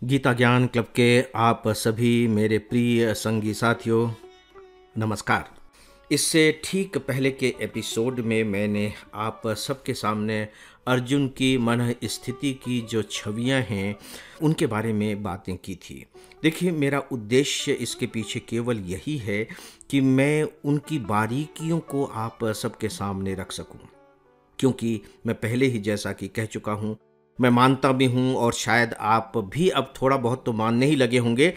गीता ज्ञान क्लब के आप सभी मेरे प्रिय संगी साथियों, नमस्कार। इससे ठीक पहले के एपिसोड में मैंने आप सबके सामने अर्जुन की मन स्थिति की जो छवियां हैं उनके बारे में बातें की थी। देखिए, मेरा उद्देश्य इसके पीछे केवल यही है कि मैं उनकी बारीकियों को आप सबके सामने रख सकूं, क्योंकि मैं पहले ही जैसा कि कह चुका हूं, मैं मानता भी हूं और शायद आप भी अब थोड़ा बहुत तो मानने ही लगे होंगे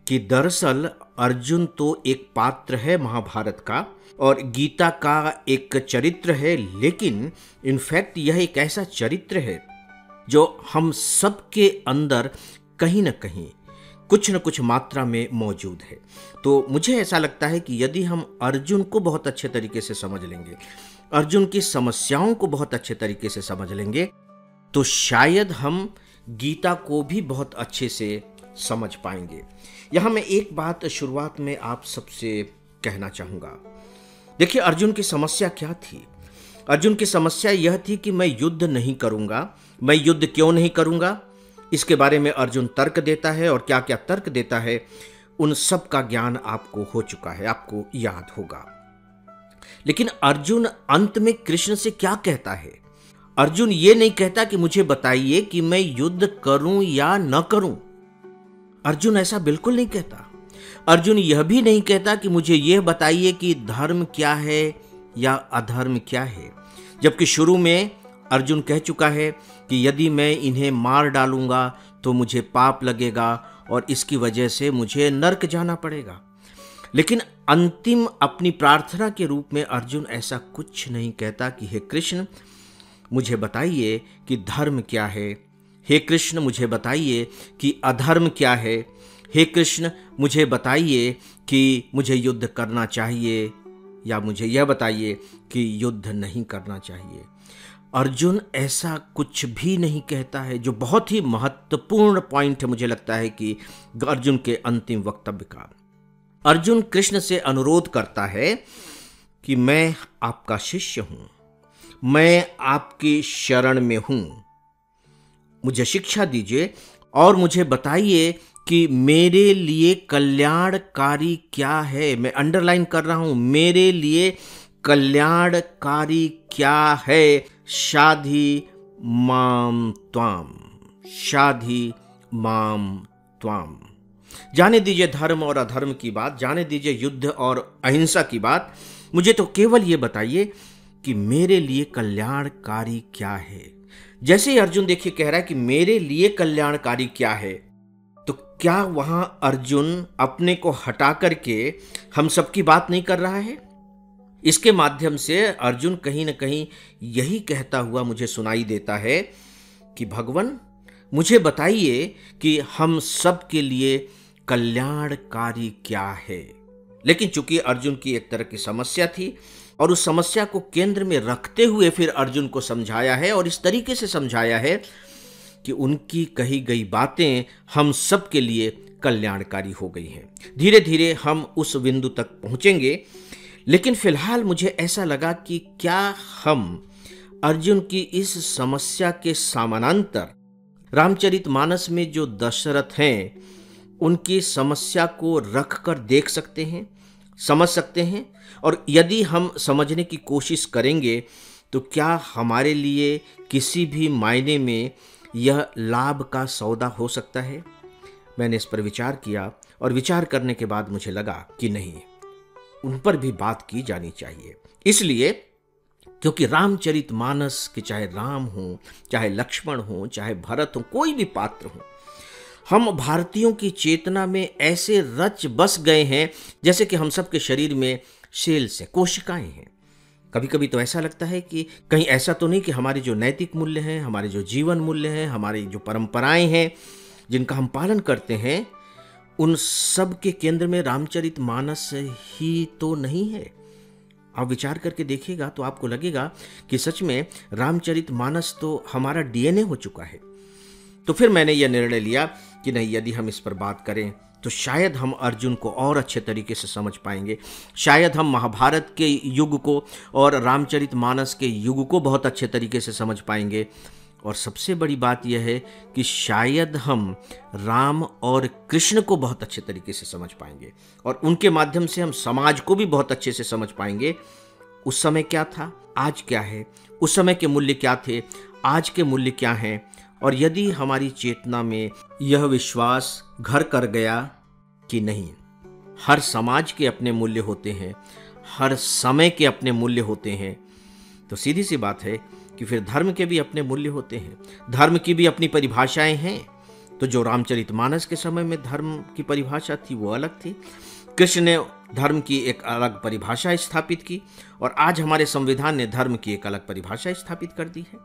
कि दरअसल अर्जुन तो एक पात्र है महाभारत का और गीता का एक चरित्र है, लेकिन इनफैक्ट यह एक ऐसा चरित्र है जो हम सबके अंदर कहीं ना कहीं कुछ न कुछ मात्रा में मौजूद है। तो मुझे ऐसा लगता है कि यदि हम अर्जुन को बहुत अच्छे तरीके से समझ लेंगे, अर्जुन की समस्याओं को बहुत अच्छे तरीके से समझ लेंगे, तो शायद हम गीता को भी बहुत अच्छे से समझ पाएंगे। यहां मैं एक बात शुरुआत में आप सबसे कहना चाहूंगा। देखिए, अर्जुन की समस्या क्या थी? अर्जुन की समस्या यह थी कि मैं युद्ध नहीं करूंगा। मैं युद्ध क्यों नहीं करूंगा, इसके बारे में अर्जुन तर्क देता है, और क्या क्या तर्क देता है उन सब का ज्ञान आपको हो चुका है, आपको याद होगा। लेकिन अर्जुन अंत में कृष्ण से क्या कहता है? अर्जुन ये नहीं कहता कि मुझे बताइए कि मैं युद्ध करूं या न करूं। अर्जुन ऐसा बिल्कुल नहीं कहता। अर्जुन यह भी नहीं कहता कि मुझे यह बताइए कि धर्म क्या है या अधर्म क्या है, जबकि शुरू में अर्जुन कह चुका है कि यदि मैं इन्हें मार डालूंगा तो मुझे पाप लगेगा और इसकी वजह से मुझे नरक जाना पड़ेगा। लेकिन अंतिम अपनी प्रार्थना के रूप में अर्जुन ऐसा कुछ नहीं कहता कि हे कृष्ण, मुझे बताइए कि धर्म क्या है। हे कृष्ण, मुझे बताइए कि अधर्म क्या है। हे कृष्ण, मुझे बताइए कि मुझे युद्ध करना चाहिए या मुझे यह बताइए कि युद्ध नहीं करना चाहिए। अर्जुन ऐसा कुछ भी नहीं कहता है, जो बहुत ही महत्वपूर्ण पॉइंट है मुझे लगता है कि अर्जुन के अंतिम वक्तव्य का। अर्जुन कृष्ण से अनुरोध करता है कि मैं आपका शिष्य हूं, मैं आपकी शरण में हूं, मुझे शिक्षा दीजिए और मुझे बताइए कि मेरे लिए कल्याणकारी क्या है। मैं अंडरलाइन कर रहा हूं, मेरे लिए कल्याणकारी क्या है। शाधि माम त्वाम, शाधि माम त्वाम। जाने दीजिए धर्म और अधर्म की बात, जाने दीजिए युद्ध और अहिंसा की बात, मुझे तो केवल ये बताइए कि मेरे लिए कल्याणकारी क्या है। जैसे ही अर्जुन देखिए कह रहा है कि मेरे लिए कल्याणकारी क्या है, तो क्या वहां अर्जुन अपने को हटा करके हम सबकी बात नहीं कर रहा है? इसके माध्यम से अर्जुन कहीं ना कहीं यही कहता हुआ मुझे सुनाई देता है कि भगवान, मुझे बताइए कि हम सब के लिए कल्याणकारी क्या है। लेकिन चूंकि अर्जुन की एक तरह की समस्या थी और उस समस्या को केंद्र में रखते हुए फिर अर्जुन को समझाया है, और इस तरीके से समझाया है कि उनकी कही गई बातें हम सब के लिए कल्याणकारी हो गई हैं। धीरे धीरे हम उस बिंदु तक पहुंचेंगे, लेकिन फिलहाल मुझे ऐसा लगा कि क्या हम अर्जुन की इस समस्या के समानांतर रामचरितमानस में जो दशरथ हैं उनकी समस्या को रख कर देख सकते हैं, समझ सकते हैं। और यदि हम समझने की कोशिश करेंगे तो क्या हमारे लिए किसी भी मायने में यह लाभ का सौदा हो सकता है? मैंने इस पर विचार किया और विचार करने के बाद मुझे लगा कि नहीं, उन पर भी बात की जानी चाहिए। इसलिए क्योंकि रामचरितमानस के चाहे राम हो, चाहे लक्ष्मण हो, चाहे भरत हो, कोई भी पात्र हो, हम भारतीयों की चेतना में ऐसे रच बस गए हैं जैसे कि हम सबके शरीर में सेल्स हैं, कोशिकाएं हैं। कभी कभी तो ऐसा लगता है कि कहीं ऐसा तो नहीं कि हमारे जो नैतिक मूल्य हैं, हमारे जो जीवन मूल्य हैं, हमारी जो परंपराएं हैं जिनका हम पालन करते हैं, उन सब के केंद्र में रामचरितमानस ही तो नहीं है। आप विचार करके देखिएगा तो आपको लगेगा कि सच में रामचरितमानस तो हमारा डीएनए हो चुका है। तो फिर मैंने यह निर्णय लिया कि नहीं, यदि हम इस पर बात करें तो शायद हम अर्जुन को और अच्छे तरीके से समझ पाएंगे। शायद हम महाभारत के युग को और रामचरितमानस के युग को बहुत अच्छे तरीके से समझ पाएंगे। और सबसे बड़ी बात यह है कि शायद हम राम और कृष्ण को बहुत अच्छे तरीके से समझ पाएंगे और उनके माध्यम से हम समाज को भी बहुत अच्छे से समझ पाएंगे। उस समय क्या था, आज क्या है, उस समय के मूल्य क्या थे, आज के मूल्य क्या हैं। और यदि हमारी चेतना में यह विश्वास घर कर गया कि नहीं, हर समाज के अपने मूल्य होते हैं, हर समय के अपने मूल्य होते हैं, तो सीधी सी बात है कि फिर धर्म के भी अपने मूल्य होते हैं, धर्म की भी अपनी परिभाषाएं हैं। तो जो रामचरितमानस के समय में धर्म की परिभाषा थी वो अलग थी, कृष्ण ने धर्म की एक अलग परिभाषा स्थापित की और आज हमारे संविधान ने धर्म की एक अलग परिभाषा स्थापित कर दी है।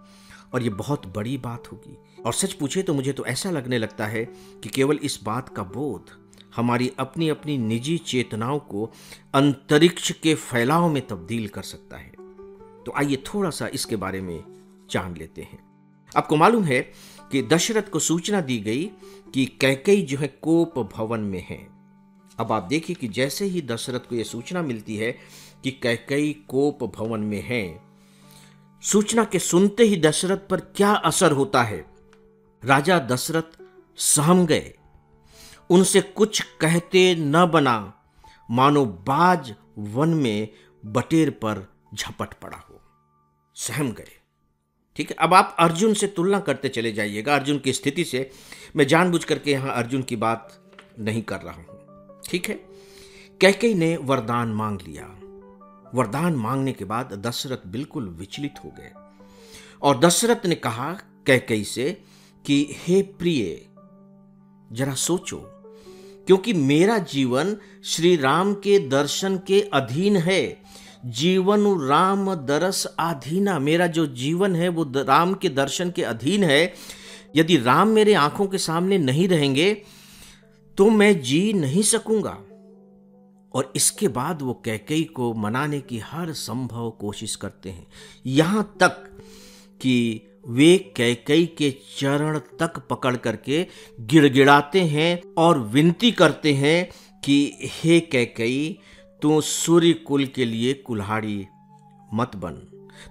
और ये बहुत बड़ी बात होगी। और सच पूछे तो मुझे तो ऐसा लगने लगता है कि केवल इस बात का बोध हमारी अपनी अपनी निजी चेतनाओं को अंतरिक्ष के फैलाव में तब्दील कर सकता है। तो आइए थोड़ा सा इसके बारे में जान लेते हैं। आपको मालूम है कि दशरथ को सूचना दी गई कि कैकेयी जो है कोप भवन में है। अब आप देखिए कि जैसे ही दशरथ को यह सूचना मिलती है कि कैकेयी कोप भवन में है, सूचना के सुनते ही दशरथ पर क्या असर होता है। राजा दशरथ सहम गए, उनसे कुछ कहते न बना, मानो बाज वन में बटेर पर झपट पड़ा हो, सहम गए। ठीक है, अब आप अर्जुन से तुलना करते चले जाइएगा, अर्जुन की स्थिति से। मैं जानबूझ करके यहां अर्जुन की बात नहीं कर रहा हूं। ठीक है, कैकेयी ने वरदान मांग लिया। वरदान मांगने के बाद दशरथ बिल्कुल विचलित हो गए और दशरथ ने कहा कैकेयी से कि हे प्रिय, जरा सोचो, क्योंकि मेरा जीवन श्री राम के दर्शन के अधीन है। जीवन राम दरस आधीना, मेरा जो जीवन है वो राम के दर्शन के अधीन है। यदि राम मेरे आंखों के सामने नहीं रहेंगे तो मैं जी नहीं सकूंगा। और इसके बाद वो कैकेयी को मनाने की हर संभव कोशिश करते हैं, यहां तक कि वे कैकेयी के चरण तक पकड़ करके गिड़गिड़ाते हैं और विनती करते हैं कि हे कैकेयी, तू सूर्य कुल के लिए कुल्हाड़ी मत बन,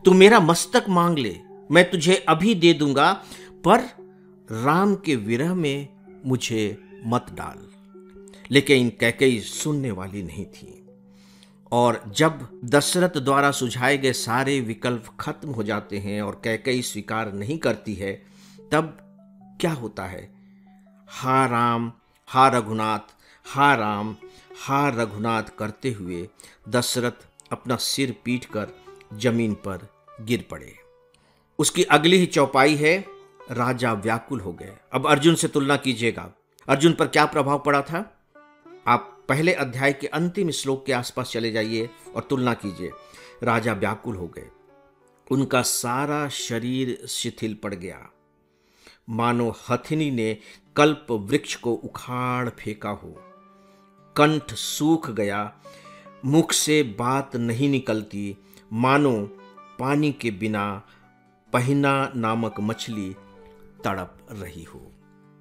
तू मेरा मस्तक मांग ले, मैं तुझे अभी दे दूंगा, पर राम के विरह में मुझे मत डाल। लेकिन कैकेयी सुनने वाली नहीं थी। और जब दशरथ द्वारा सुझाए गए सारे विकल्प खत्म हो जाते हैं और कैकेयी स्वीकार नहीं करती है, तब क्या होता है? हा राम हा रघुनाथ, हा राम हा रघुनाथ करते हुए दशरथ अपना सिर पीट कर जमीन पर गिर पड़े। उसकी अगली ही चौपाई है, राजा व्याकुल हो गए। अब अर्जुन से तुलना कीजिएगा, अर्जुन पर क्या प्रभाव पड़ा था। आप पहले अध्याय के अंतिम श्लोक के आसपास चले जाइए और तुलना कीजिए। राजा व्याकुल हो गए, उनका सारा शरीर शिथिल पड़ गया, मानो हथिनी ने कल्प वृक्ष को उखाड़ फेंका हो। कंठ सूख गया, मुख से बात नहीं निकलती, मानो पानी के बिना पहिना नामक मछली तड़प रही हो।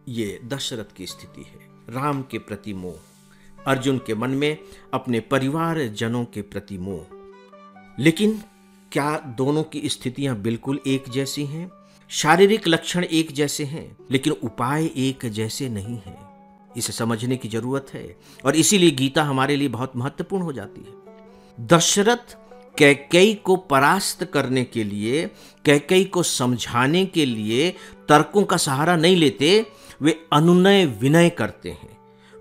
ये दशरथ की स्थिति है। राम के प्रति मोह, अर्जुन के मन में अपने परिवार जनों के प्रति मोह। लेकिन क्या दोनों की स्थितियां बिल्कुल एक जैसी हैं? शारीरिक लक्षण एक जैसे हैं, लेकिन उपाय एक जैसे नहीं हैं। इसे समझने की जरूरत है और इसीलिए गीता हमारे लिए बहुत महत्वपूर्ण हो जाती है। दशरथ कैकेयी को परास्त करने के लिए, कैकेयी को समझाने के लिए तर्कों का सहारा नहीं लेते, वे अनुनय विनय करते हैं।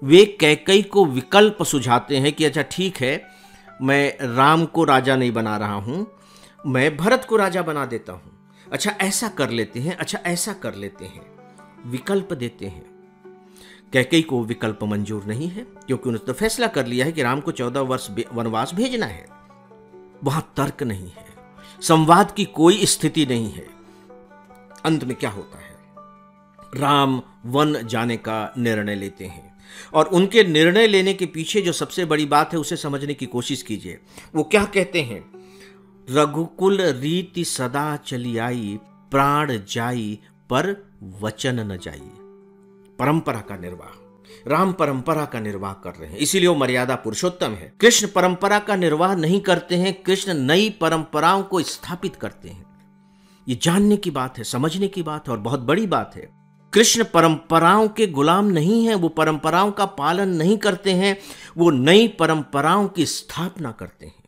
वे कैकेयी को विकल्प सुझाते हैं कि अच्छा ठीक है, मैं राम को राजा नहीं बना रहा हूं, मैं भरत को राजा बना देता हूं। अच्छा ऐसा कर लेते हैं, अच्छा ऐसा कर लेते हैं, विकल्प देते हैं। कैकेयी को विकल्प मंजूर नहीं है, क्योंकि उन्होंने तो फैसला कर लिया है कि राम को 14 वर्ष वनवास भेजना है। वहां तर्क नहीं है, संवाद की कोई स्थिति नहीं है। अंत में क्या होता है? राम वन जाने का निर्णय लेते हैं और उनके निर्णय लेने के पीछे जो सबसे बड़ी बात है उसे समझने की कोशिश कीजिए। वो क्या कहते हैं? रघुकुल रीति सदा चली आई, प्राण जाई पर वचन न जाई। परंपरा का निर्वाह, राम परंपरा का निर्वाह कर रहे हैं, इसीलिए वो मर्यादा पुरुषोत्तम है। कृष्ण परंपरा का निर्वाह नहीं करते हैं, कृष्ण नई परंपराओं को स्थापित करते हैं। ये जानने की बात है, समझने की बात है और बहुत बड़ी बात है। कृष्ण परंपराओं के गुलाम नहीं हैं, वो परंपराओं का पालन नहीं करते हैं, वो नई परंपराओं की स्थापना करते हैं।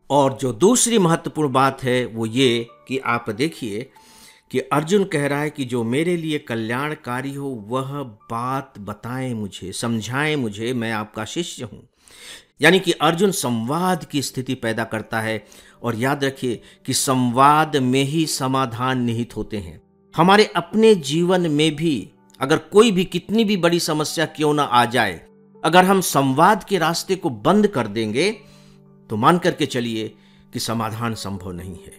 और जो दूसरी महत्वपूर्ण बात है वो ये कि आप देखिए कि अर्जुन कह रहा है कि जो मेरे लिए कल्याणकारी हो वह बात बताएं मुझे, समझाएं मुझे, मैं आपका शिष्य हूं। यानी कि अर्जुन संवाद की स्थिति पैदा करता है। और याद रखिए कि संवाद में ही समाधान निहित होते हैं। हमारे अपने जीवन में भी अगर कोई भी कितनी भी बड़ी समस्या क्यों ना आ जाए, अगर हम संवाद के रास्ते को बंद कर देंगे तो मान करके चलिए कि समाधान संभव नहीं है।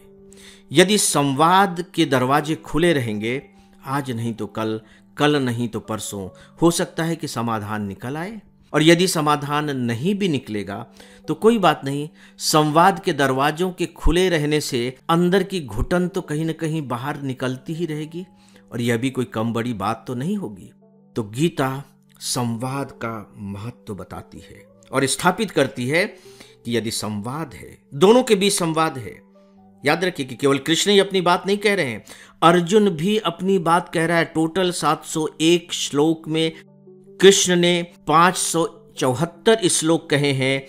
यदि संवाद के दरवाजे खुले रहेंगे, आज नहीं तो कल, कल नहीं तो परसों, हो सकता है कि समाधान निकल आए। और यदि समाधान नहीं भी निकलेगा तो कोई बात नहीं, संवाद के दरवाजों के खुले रहने से अंदर की घुटन तो कहीं ना कहीं बाहर निकलती ही रहेगी, और यह भी कोई कम बड़ी बात तो नहीं होगी। तो गीता संवाद का महत्व बताती है और स्थापित करती है कि यदि संवाद है, दोनों के बीच संवाद है। याद रखिए कि केवल कृष्ण ही अपनी बात नहीं कह रहे हैं, अर्जुन भी अपनी बात कह रहा है। टोटल 701 श्लोक में कृष्ण ने 574 श्लोक कहे हैं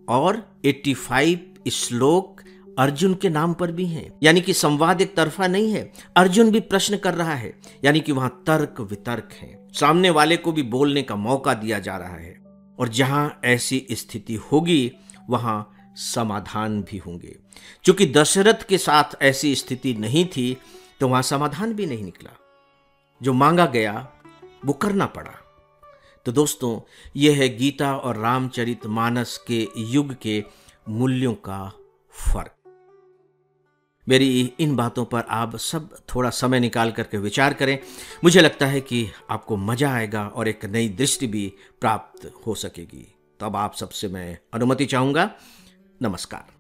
और 85 श्लोक अर्जुन के नाम पर भी हैं। यानी कि संवाद एक तरफा नहीं है, अर्जुन भी प्रश्न कर रहा है, यानी कि वहां तर्क वितर्क है, सामने वाले को भी बोलने का मौका दिया जा रहा है। और जहां ऐसी स्थिति होगी वहां समाधान भी होंगे। क्योंकि दशरथ के साथ ऐसी स्थिति नहीं थी तो वहां समाधान भी नहीं निकला, जो मांगा गया वो करना पड़ा। तो दोस्तों, यह है गीता और रामचरितमानस के युग के मूल्यों का फर्क। मेरी इन बातों पर आप सब थोड़ा समय निकाल करके विचार करें। मुझे लगता है कि आपको मजा आएगा और एक नई दृष्टि भी प्राप्त हो सकेगी। तो अब आप सबसे मैं अनुमति चाहूंगा। नमस्कार।